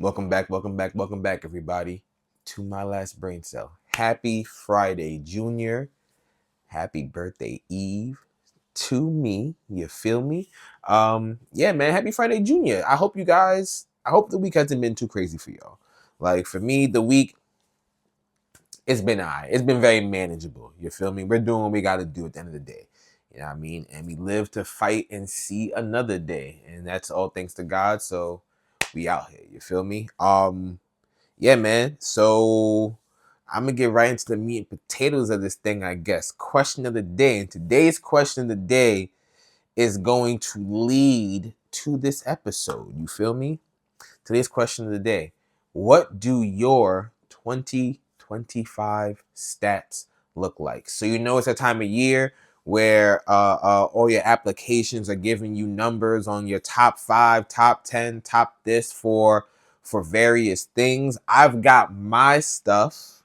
Welcome back, everybody, to my last brain cell. Happy Friday, Junior. Happy birthday, Eve, to me. You feel me? Yeah, man. Happy Friday, Junior. I hope the week hasn't been too crazy for y'all. Like for me, the week it's been alright. It's been very manageable. You feel me? We're doing what we got to do at the end of the day. You know what I mean? And we live to fight and see another day, and that's all thanks to God. So we out here. You feel me? Yeah, man. So I'm gonna get right into the meat and potatoes of this thing, I guess. Question of the day. And today's question of the day is going to lead to this episode. You feel me? Today's question of the day. What do your 2025 stats look like? So you know it's a time of year where all your applications are giving you numbers on your top 5, top 10, top this for various things. I've got my stuff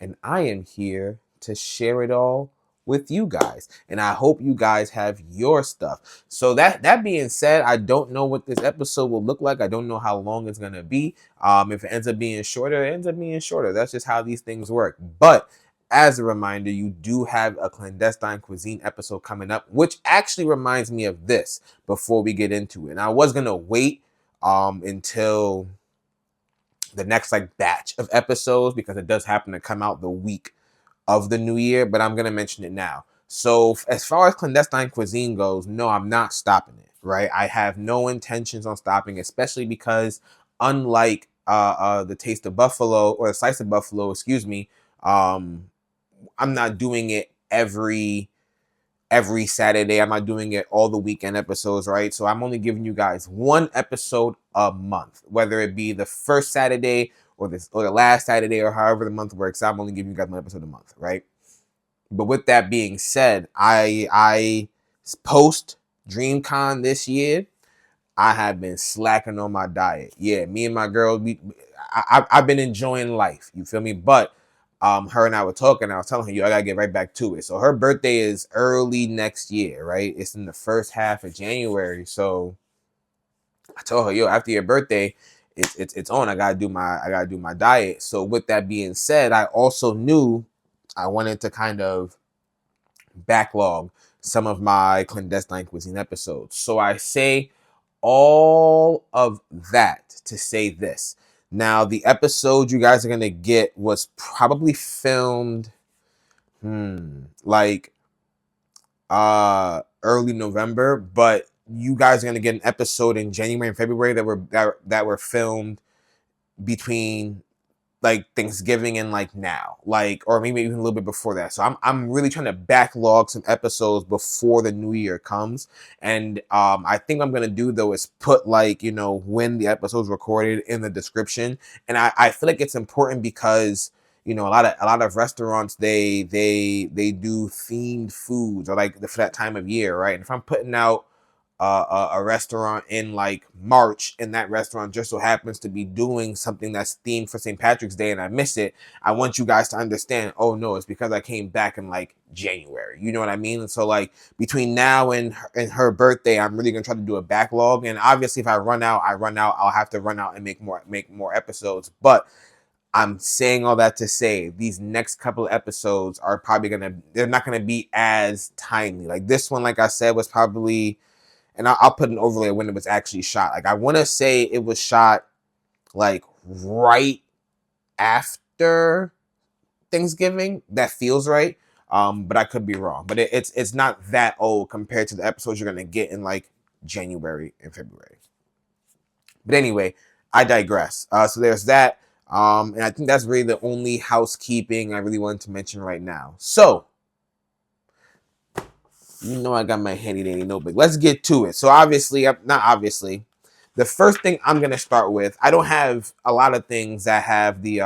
and I am here to share it all with you guys. And I hope you guys have your stuff. So that being said, I don't know what this episode will look like. I don't know how long it's gonna be. If it ends up being shorter, it ends up being shorter. That's just how these things work. But as a reminder, you do have a clandestine cuisine episode coming up, which actually reminds me of this before we get into it. And I was gonna wait until the next like batch of episodes because it does happen to come out the week of the new year, but I'm gonna mention it now. So as far as clandestine cuisine goes, no, I'm not stopping it. Right, I have no intentions on stopping, especially because unlike the taste of buffalo or the slice of buffalo, excuse me, um, I'm not doing it every Saturday. I'm not doing it all the weekend episodes, right? So I'm only giving you guys one episode a month, whether it be the first Saturday or the last Saturday or however the month works. I'm only giving you guys one episode a month, right? But with that being said, I post DreamCon this year, I have been slacking on my diet. Yeah, me and my girl, I've been enjoying life. You feel me? But her and I were talking. I was telling her, yo, I gotta get right back to it. So her birthday is early next year, right? It's in the first half of January. So I told her, yo, after your birthday, it's on. I gotta do my diet. So with that being said, I also knew I wanted to kind of backlog some of my clandestine cuisine episodes. So I say all of that to say this. Now, the episode you guys are gonna get was probably filmed, like early November, but you guys are gonna get an episode in January and February that were filmed between like Thanksgiving and like now, like, or maybe even a little bit before that. So I'm really trying to backlog some episodes before the new year comes. And I think what I'm gonna do though is put like, you know, when the episode's recorded in the description. And I feel like it's important because you know a lot of restaurants they do themed foods or like for that time of year, right? And if I'm putting out a restaurant in like March, and that restaurant just so happens to be doing something that's themed for St. Patrick's Day, and I miss it, I want you guys to understand, oh no, it's because I came back in like January. You know what I mean? And so like between now and her birthday, I'm really gonna try to do a backlog. And obviously, if I run out, I run out. I'll have to run out and make more episodes. But I'm saying all that to say these next couple of episodes are probably they're not gonna be as timely. Like this one, like I said, was probably, and I'll put an overlay of when it was actually shot. Like I want to say it was shot like right after Thanksgiving. That feels right, but I could be wrong. But it's not that old compared to the episodes you're gonna get in like January and February. But anyway, I digress. So there's that, and I think that's really the only housekeeping I really wanted to mention right now. So you know I got my handy dandy notebook. Let's get to it. So obviously, not obviously, the first thing I'm gonna start with. I don't have a lot of things that have the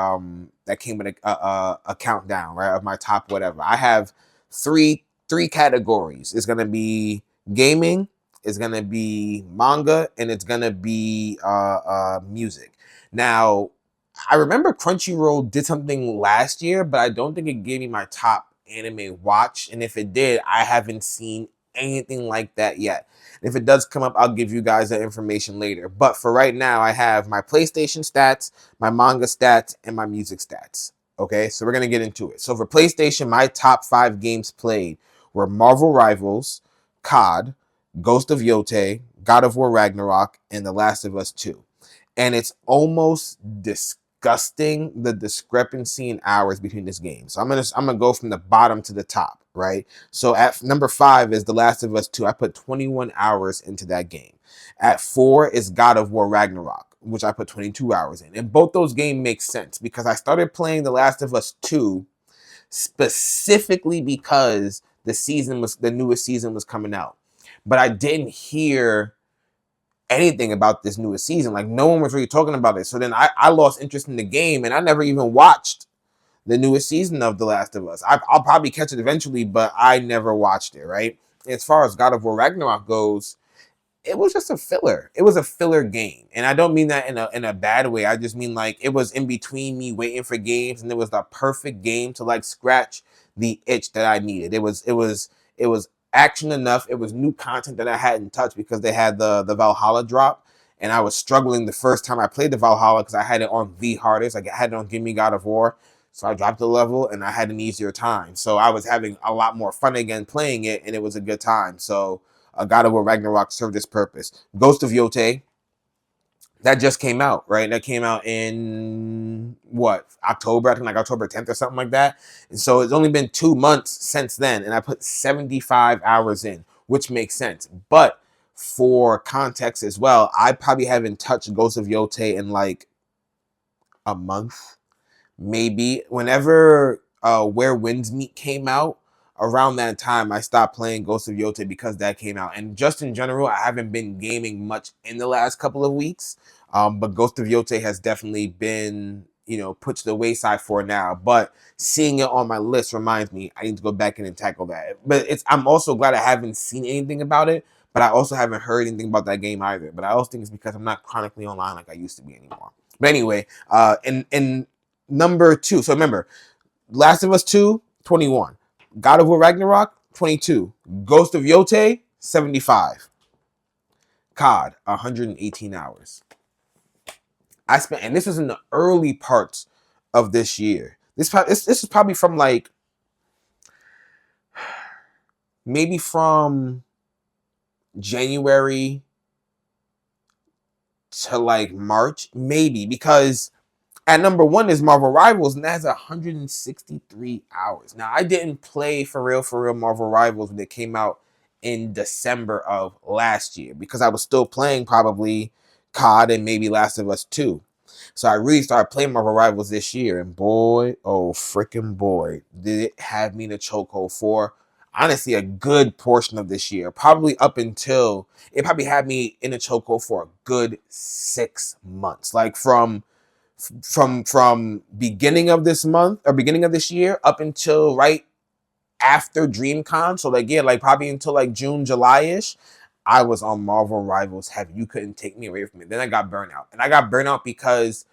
that came with a countdown, right, of my top whatever. I have three categories. It's gonna be gaming, it's gonna be manga, and it's gonna be music. Now, I remember Crunchyroll did something last year, but I don't think it gave me my top anime watch, and if it did, I haven't seen anything like that yet. If it does come up, I'll give you guys that information later. But for right now, I have my PlayStation stats, my manga stats, and my music stats. Okay, so we're going to get into it. So for PlayStation, my top 5 games played were Marvel Rivals, COD, Ghost of Yote, God of War Ragnarok, and The Last of Us 2. And it's almost disgusting, the discrepancy in hours between this game. So I'm gonna go from the bottom to the top, right? So at number 5 is The Last of Us 2. I put 21 hours into that game. At 4 is God of War Ragnarok, which I put 22 hours in. And both those games make sense because I started playing The Last of Us 2 specifically because the newest season was coming out. But I didn't hear anything about this newest season. Like, no one was really talking about it. So then I lost interest in the game, and I never even watched the newest season of The Last of Us. I'll probably catch it eventually, but I never watched it, right? As far as God of War Ragnarok goes, it was just a filler. It was a filler game. And I don't mean that in a bad way. I just mean like it was in between me waiting for games, and it was the perfect game to like scratch the itch that I needed. It was action enough. It was new content that I hadn't touched because they had the Valhalla drop. And I was struggling the first time I played the Valhalla because I had it on the hardest. Like I had it on Give Me God of War. So I dropped the level and I had an easier time. So I was having a lot more fun again playing it, and it was a good time. So God of War Ragnarok served its purpose. Ghost of Yote, that just came out, right? That came out in what, October? I think like October 10th or something like that. And so it's only been 2 months since then, and I put 75 hours in, which makes sense. But for context as well, I probably haven't touched Ghost of Yote in like a month, maybe. Whenever Where Winds Meet came out, around that time I stopped playing Ghost of Yote because that came out. And just in general, I haven't been gaming much in the last couple of weeks. But Ghost of Yote has definitely been, put to the wayside for now. But seeing it on my list reminds me I need to go back in and tackle that. But I'm also glad I haven't seen anything about it. But I also haven't heard anything about that game either. But I also think it's because I'm not chronically online like I used to be anymore. But anyway, in number 2. So remember, Last of Us 2, 21. God of War Ragnarok, 22. Ghost of Yote, 75. COD, 118 hours. And this was in the early parts of this year. This is probably from like, maybe from January to like March, maybe, because at number 1 is Marvel Rivals, and that has 163 hours. Now, I didn't play for real Marvel Rivals when it came out in December of last year because I was still playing probably COD and maybe Last of Us 2. So I really started playing Marvel Rivals this year, and boy, oh freaking boy, did it have me in a chokehold for honestly a good portion of this year. Probably up until it probably had me in a chokehold for a good 6 months. Like from beginning of this month or beginning of this year up until right after DreamCon. So like, yeah, like probably until like June, July-ish, I was on Marvel Rivals heavy. You couldn't take me away from it. Then I got burnout. And I got burnout because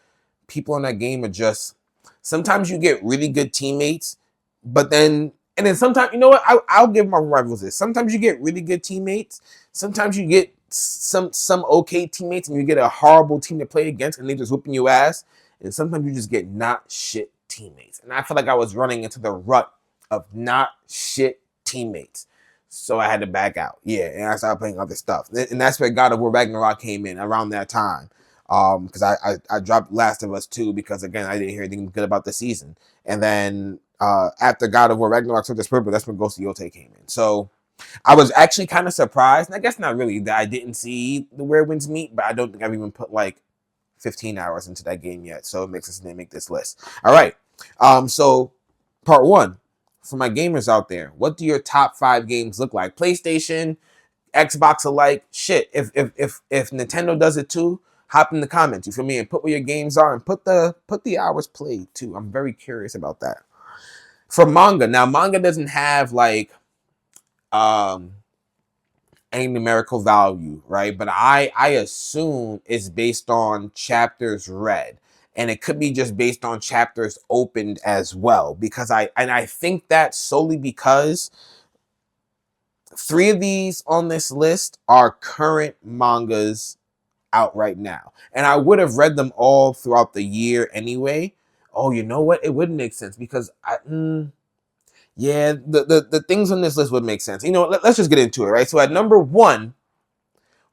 people in that game are just, sometimes you get really good teammates, but then sometimes, you know what? I'll give Marvel Rivals this. Sometimes you get really good teammates. Sometimes you get some okay teammates, and you get a horrible team to play against, and they just whooping your ass. And sometimes you just get not shit teammates. And I feel like I was running into the rut of not shit teammates. So I had to back out. Yeah, and I started playing other stuff. And that's where God of War Ragnarok came in around that time. Because I dropped Last of Us 2 because, again, I didn't hear anything good about the season. And then after God of War Ragnarok served its purpose, that's when Ghost of Yote came in. So I was actually kind of surprised, and I guess not really, that I didn't see the Where Winds Meet, but I don't think I've even put like 15 hours into that game yet. So it makes sense to make this list. All right. So part 1, for my gamers out there, what do your top 5 games look like? PlayStation, Xbox alike. Shit, if Nintendo does it too, hop in the comments. You feel me? And put where your games are, and put the hours played too. I'm very curious about that. For manga, now manga doesn't have like any numerical value, right? But I assume it's based on chapters read. And it could be just based on chapters opened as well. Because I think that solely because 3 of these on this list are current mangas out right now. And I would have read them all throughout the year anyway. Oh, you know what? It wouldn't make sense because yeah, the things on this list would make sense. You know, let's just get into it, right? So at number 1,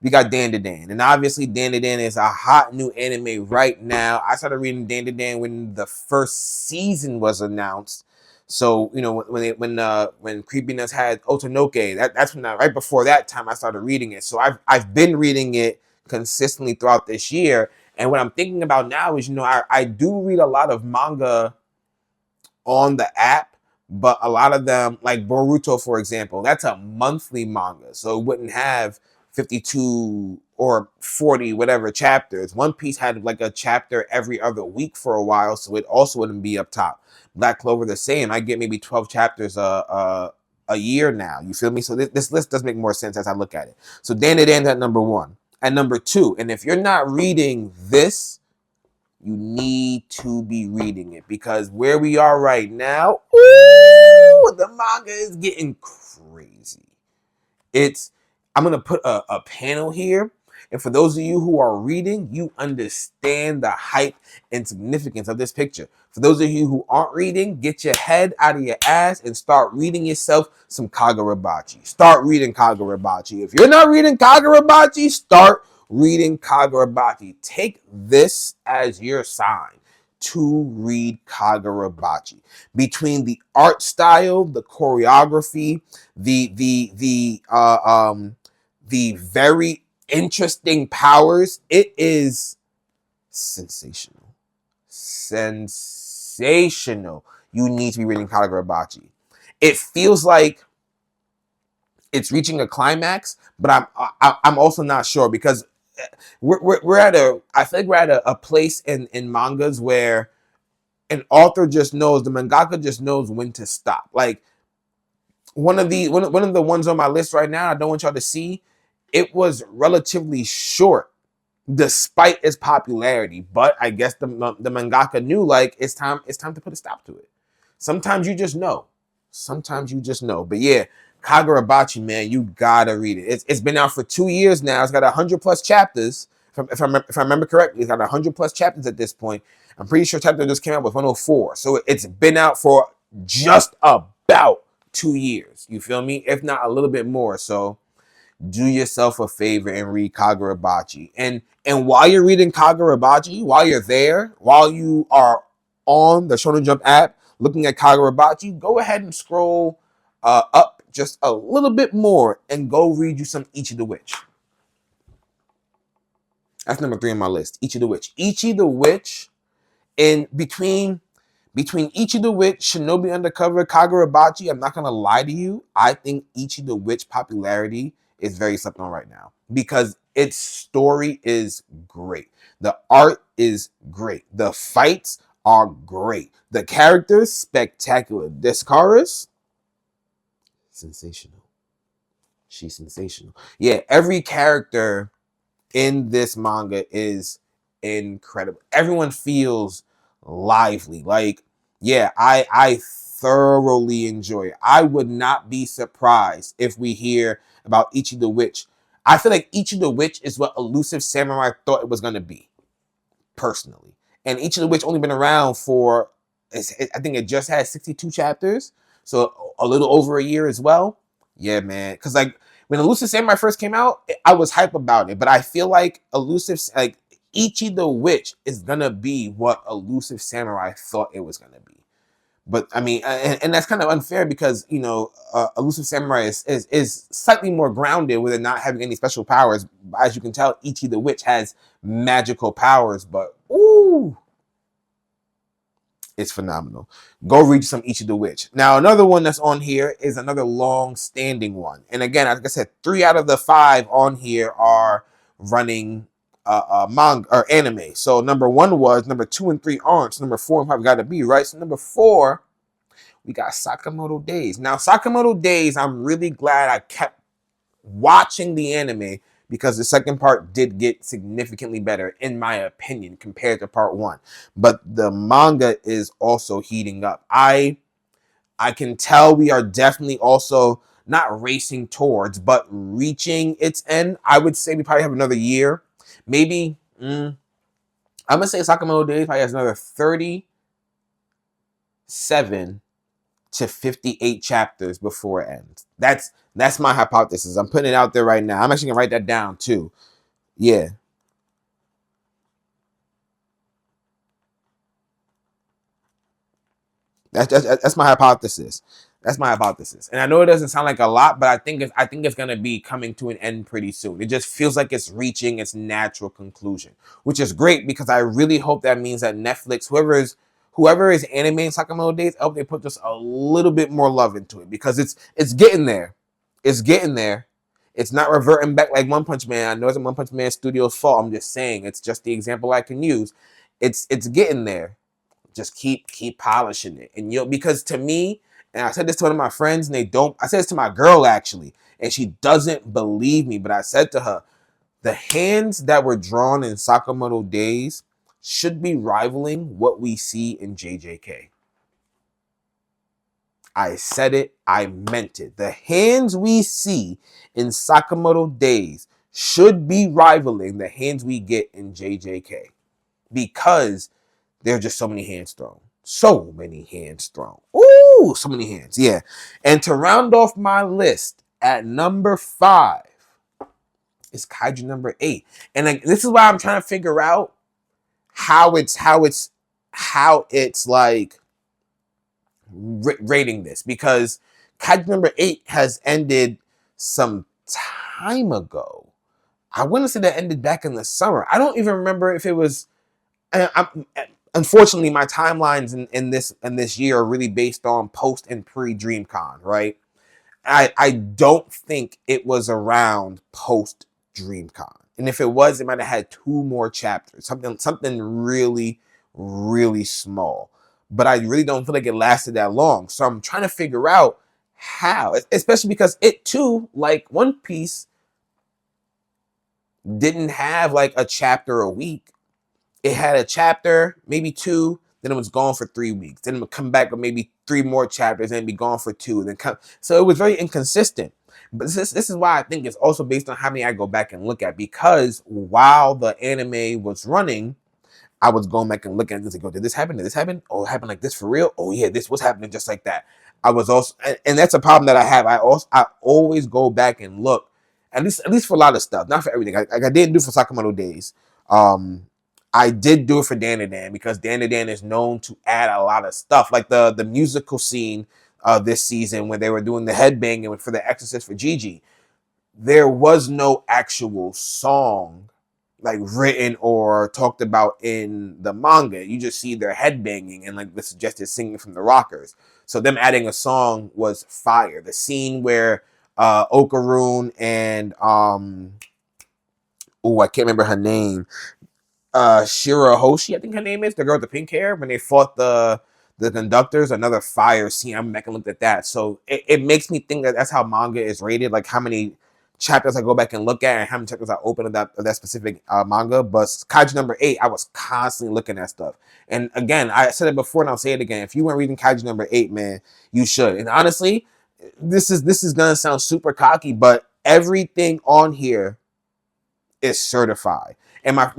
we got Dan to Dan. And obviously Dan to Dan is a hot new anime right now. I started reading Dan to Dan when the first season was announced. So, you know, when Creepiness had Otonoke, that's when right before that time I started reading it. So I've been reading it consistently throughout this year. And what I'm thinking about now is, you know, I do read a lot of manga on the app, but a lot of them, like Boruto, for example, that's a monthly manga. So it wouldn't have 52 or 40 whatever chapters. One Piece had like a chapter every other week for a while, so it also wouldn't be up top. Black Clover the same. I get maybe 12 chapters a year now. You feel me? So this list does make more sense as I look at it. So Dan to Dan's at number 1. At number 2, and if you're not reading this, you need to be reading it, because where we are right now, ooh, the manga is getting crazy. I'm going to put a panel here. And for those of you who are reading, you understand the hype and significance of this picture. For those of you who aren't reading, get your head out of your ass and start reading yourself some Kagurabachi. Start reading Kagurabachi. If you're not reading Kagurabachi, start reading Kagurabachi. Take this as your sign to read Kagurabachi. Between the art style, the choreography, the very interesting powers, it is sensational. Sensational. You need to be reading Kagurabachi. It feels like it's reaching a climax, but I'm also not sure, because we're at I think we're at a place in mangas where an author just knows, the mangaka just knows when to stop. Like one of the ones on my list right now, I don't want y'all to see, it was relatively short despite its popularity, but I guess the mangaka knew, like, it's time to put a stop to it. Sometimes you just know. But yeah, Kagurabachi, man, you gotta read it. It's been out for 2 years now. It's got 100 plus chapters. If I remember correctly, it's got 100 plus chapters at this point. I'm pretty sure chapter just came out with 104. So it's been out for just about 2 years. You feel me? If not a little bit more. So do yourself a favor and read Kagurabachi. And while you're reading Kagurabachi, while you're there, while you are on the Shonen Jump app looking at Kagurabachi, go ahead and scroll up just a little bit more and go read you some Ichi the Witch. That's number 3 on my list. Ichi the Witch. Ichi the Witch, in between Ichi the Witch, Shinobi Undercover, Kagurabachi, I'm not going to lie to you, I think Ichi the Witch popularity is very slept on right now, because its story is great. The art is great. The fights are great. The characters, spectacular. Descaris, sensational. She's sensational. Yeah, every character in this manga is incredible. Everyone feels lively. Like, yeah, I thoroughly enjoy it. I would not be surprised if we hear about Ichi the Witch. I feel like Ichi the Witch is what Elusive Samurai thought it was going to be, personally. And Ichi the Witch only been around for, I think it just had 62 chapters, so a little over a year as well. Yeah, man. Because like when Elusive Samurai first came out, I was hype about it, but I feel like Ichi the Witch is gonna be what Elusive Samurai thought it was gonna be. But I mean, and that's kind of unfair, because, you know, Elusive Samurai is slightly more grounded with it not having any special powers. As you can tell, Ichi the Witch has magical powers, but ooh, it's phenomenal. Go read some Ichi the Witch. Now, another one that's on here is another long-standing one. And again, like I said, 3 out of the 5 on here are running manga or anime. So number 1 was, number 2 and 3 aren't. So number 4 and 5 got to be, right? So number 4, we got Sakamoto Days. Now, Sakamoto Days, I'm really glad I kept watching the anime, because the second part did get significantly better, in my opinion, compared to part 1. But the manga is also heating up. I can tell we are definitely also not racing towards, but reaching its end. I would say we probably have another year. Maybe, I'm going to say Sakamoto Days probably has another 37 to 58 chapters before it ends. That's my hypothesis. I'm putting it out there right now. I'm actually going to write that down too. Yeah. That's my hypothesis. That's my hypothesis. And I know it doesn't sound like a lot, but I think it's gonna be coming to an end pretty soon. It just feels like it's reaching its natural conclusion, which is great because I really hope that means that Netflix, whoever is animating Sakamoto Days, I hope they put just a little bit more love into it because it's getting there. It's getting there. It's not reverting back like One Punch Man. I know it's a One Punch Man studio's fault. I'm just saying it's just the example I can use. It's getting there. Just keep polishing it. And because to me, and I said this to one of my friends, and I said this to my girl actually, and she doesn't believe me, but I said to her, the hands that were drawn in Sakamoto Days should be rivaling what we see in JJK. I said it, I meant it. The hands we see in Sakamoto Days should be rivaling the hands we get in JJK. Because there are just so many hands thrown. So many hands thrown. Ooh, so many hands. Yeah. And to round off my list, at number 5 is Kaiju number 8. And this is why I'm trying to figure out how it's like rating this. Because Kaiju number 8 has ended some time ago. I want to say that ended back in the summer. I don't even remember if it was... Unfortunately, my timelines in this year are really based on post and pre DreamCon, right? I don't think it was around post DreamCon, and if it was, it might have had 2 more chapters, something really, really small. But I really don't feel like it lasted that long, so I'm trying to figure out how, especially because it too, like One Piece, didn't have like a chapter a week. It had a chapter, maybe 2, then it was gone for 3 weeks. Then it would come back with maybe 3 more chapters and be gone for 2. So it was very inconsistent. But this is why I think it's also based on how many I go back and look at. Because while the anime was running, I was going back and looking at this and go, did this happen? Did this happen? Oh, it happened like this for real? Oh yeah, this was happening just like that. I was also, and that's a problem that I have. I always go back and look, at least for a lot of stuff, not for everything. Like I didn't do for Sakamoto Days. I did do it for Dan because Dan is known to add a lot of stuff, like the musical scene this season when they were doing the headbanging for the Exorcist for Gigi. There was no actual song like written or talked about in the manga. You just see their headbanging and like the suggested singing from the rockers. So them adding a song was fire. The scene where Okaroon and I can't remember her name. Shirahoshi, I think her name is, the girl with the pink hair, when they fought the conductors, another fire scene. I'm back and looked at that. So it makes me think that that's how manga is rated, like how many chapters I go back and look at and how many chapters I open of that specific manga. But Kaiju number 8, I was constantly looking at stuff. And again, I said it before and I'll say it again. If you weren't reading Kaiju number 8, man, you should. And honestly, this is gonna sound super cocky, but everything on here is certified. And my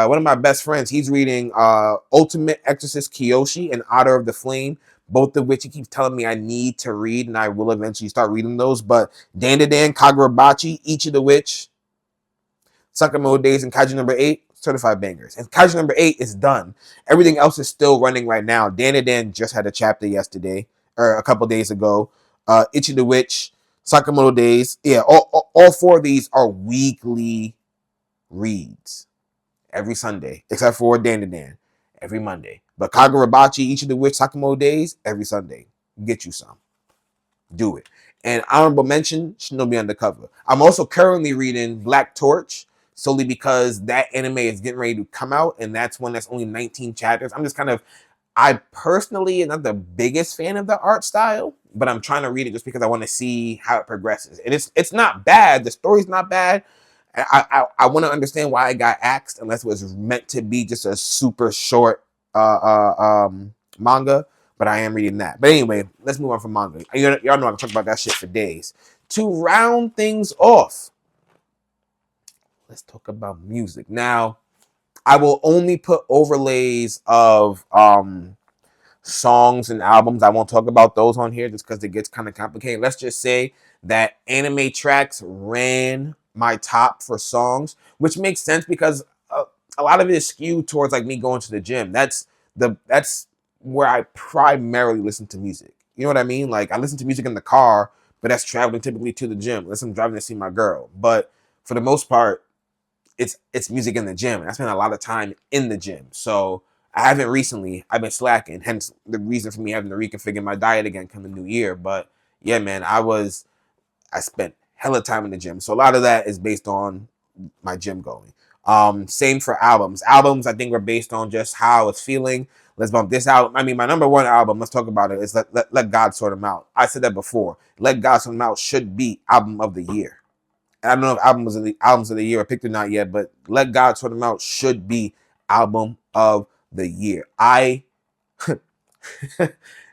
one of my best friends, he's reading Ultimate Exorcist Kyoshi and Otter of the Flame, both of which he keeps telling me I need to read, and I will eventually start reading those. But Dan Kagurabachi, Each of the Witch, Sakamoto Days, and Kaiju number 8, certified bangers. And Kaiju number 8 is done. Everything else is still running right now. Dan just had a chapter yesterday, or a couple days ago. Ichi the Witch, Sakamoto Days. Yeah, all 4 of these are weekly reads every Sunday, except for Dan every Monday. But Kagurabachi, Each of the Witch, Sakamoto Days, every Sunday. Get you some. Do it. And honorable mention, Shinobi Undercover. I'm also currently reading Black Torch, solely because that anime is getting ready to come out, and that's one that's only 19 chapters. I personally am not the biggest fan of the art style, but I'm trying to read it just because I want to see how it progresses. And it's not bad. The story's not bad. I want to understand why it got axed, unless it was meant to be just a super short manga. but I am reading that. But anyway, let's move on from manga. Y'all know I can talk about that shit for days. To round things off, let's talk about music. Now, I will only put overlays of songs and albums. I won't talk about those on here just because it gets kind of complicated. Let's just say that anime tracks ran my top for songs, which makes sense because a lot of it is skewed towards like me going to the gym. That's where I primarily listen to music. You know what I mean? Like I listen to music in the car, but that's traveling typically to the gym. Unless I'm driving to see my girl. But for the most part, it's music in the gym. And I spend a lot of time in the gym. So I haven't recently. I've been slacking. Hence the reason for me having to reconfigure my diet again come the new year. But yeah, man, I spent hella time in the gym. So a lot of that is based on my gym going. Same for albums. Albums I think were based on just how I was feeling. Let's bump this out. I mean, my number one album, let's talk about it, is Let God Sort Them Out. I said that before. Let God Sort Them Out should be album of the year. And I don't know if albums of the year are picked or not yet, but Let God Sort Them Out should be album of the year.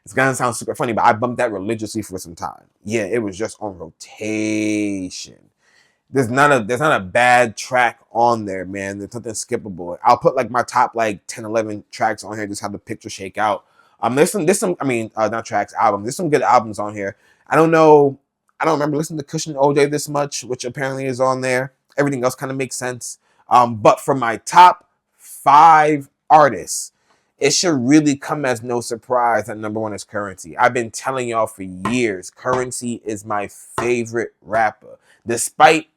It's gonna sound super funny, but I bumped that religiously for some time. Yeah, it was just on rotation. There's not a bad track on there, man. There's nothing skippable. I'll put like my top like 10, 11 tracks on here, just have the picture shake out. There's some I mean, not tracks, albums. There's some good albums on here. I don't know. I don't remember listening to Cushion OJ this much, which apparently is on there. Everything else kind of makes sense. But for my top 5 artists, it should really come as no surprise that number one is Currency. I've been telling y'all for years, Currency is my favorite rapper. Despite,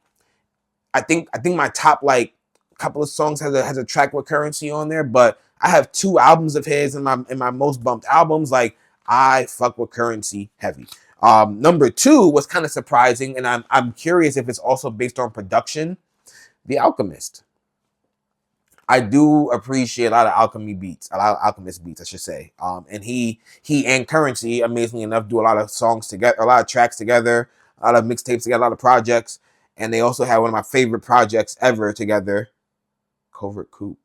I think my top like couple of songs has a track with Currency on there, but I have 2 albums of his in my most bumped albums. Like I fuck with Currency heavy. Number 2 was kind of surprising, and I'm curious if it's also based on production. The Alchemist. I do appreciate a lot of Alchemist beats, I should say. And he and Currency, amazingly enough, do a lot of songs together, a lot of tracks together, a lot of mixtapes together, a lot of projects. And they also have one of my favorite projects ever together, Covert Coup.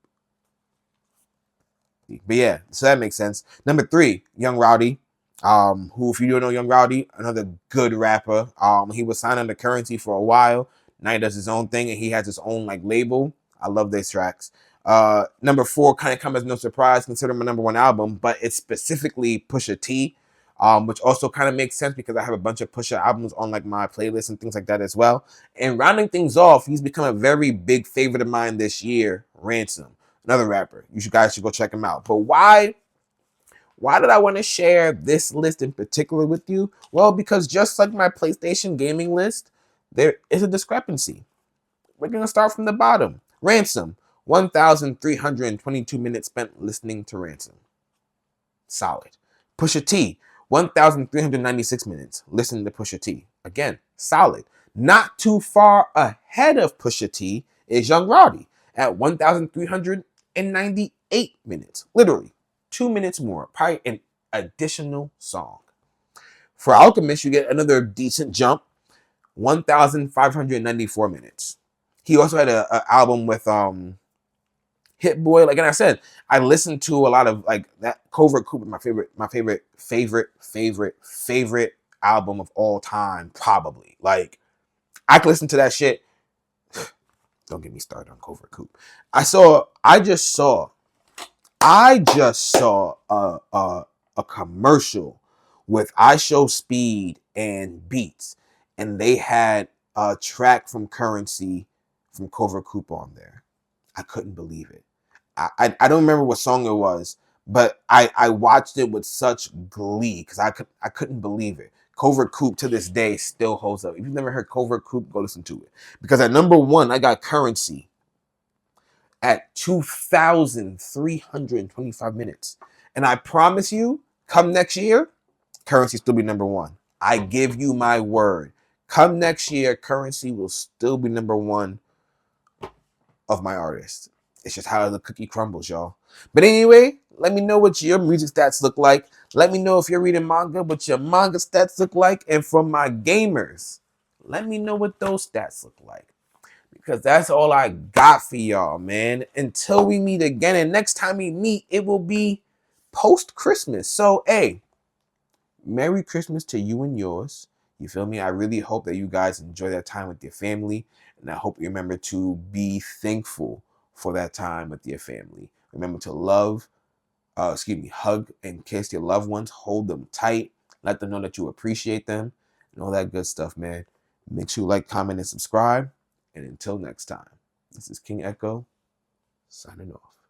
But yeah, so that makes sense. Number 3, Young Rowdy. Who, if you don't know Young Rowdy, another good rapper. He was signed under Currency for a while. Now he does his own thing and he has his own like label. I love these tracks. Number 4 kind of come as no surprise considering my number 1 album, but it's specifically Pusha T, which also kind of makes sense because I have a bunch of Pusha albums on like my playlist and things like that as well. And rounding things off, he's become a very big favorite of mine this year, Ransom, another rapper. You guys should go check him out. But why did I want to share this list in particular with you? Well, because just like my PlayStation gaming list, there is a discrepancy. We're going to start from the bottom. Ransom, 1,322 minutes spent listening to Ransom. Solid. Pusha T, 1,396 minutes listening to Pusha T. Again, solid. Not too far ahead of Pusha T is Young Rowdy at 1,398 minutes. Literally, 2 minutes more. Probably an additional song. For Alchemist, you get another decent jump, 1,594 minutes. He also had an album with Hit Boy. Like, and I said, I listened to a lot of like that. Covert Coup, my favorite album of all time, probably. Like, I could listen to that shit. Don't get me started on Covert Coup. I just saw a commercial with I Show Speed and Beats, and they had a track from Currency from Covert Coup on there. I couldn't believe it. I don't remember what song it was, but I watched it with such glee because I couldn't believe it. Covert Coup to this day still holds up. If you've never heard Covert Coup, go listen to it. Because at number 1, I got Currency at 2,325 minutes. And I promise you, come next year, Currency still be number 1. I give you my word. Come next year, Currency will still be number 1 of my artists. It's just how the cookie crumbles, y'all. But anyway, let me know what your music stats look like. Let me know if you're reading manga, what your manga stats look like. And for my gamers, let me know what those stats look like. Because that's all I got for y'all, man. Until we meet again. And next time we meet, it will be post Christmas. So, hey, Merry Christmas to you and yours. You feel me? I really hope that you guys enjoy that time with your family. And I hope you remember to be thankful for that time with your family. Remember to hug and kiss your loved ones. Hold them tight. Let them know that you appreciate them and all that good stuff, man. Make sure you like, comment, and subscribe. And until next time, this is King Echo signing off.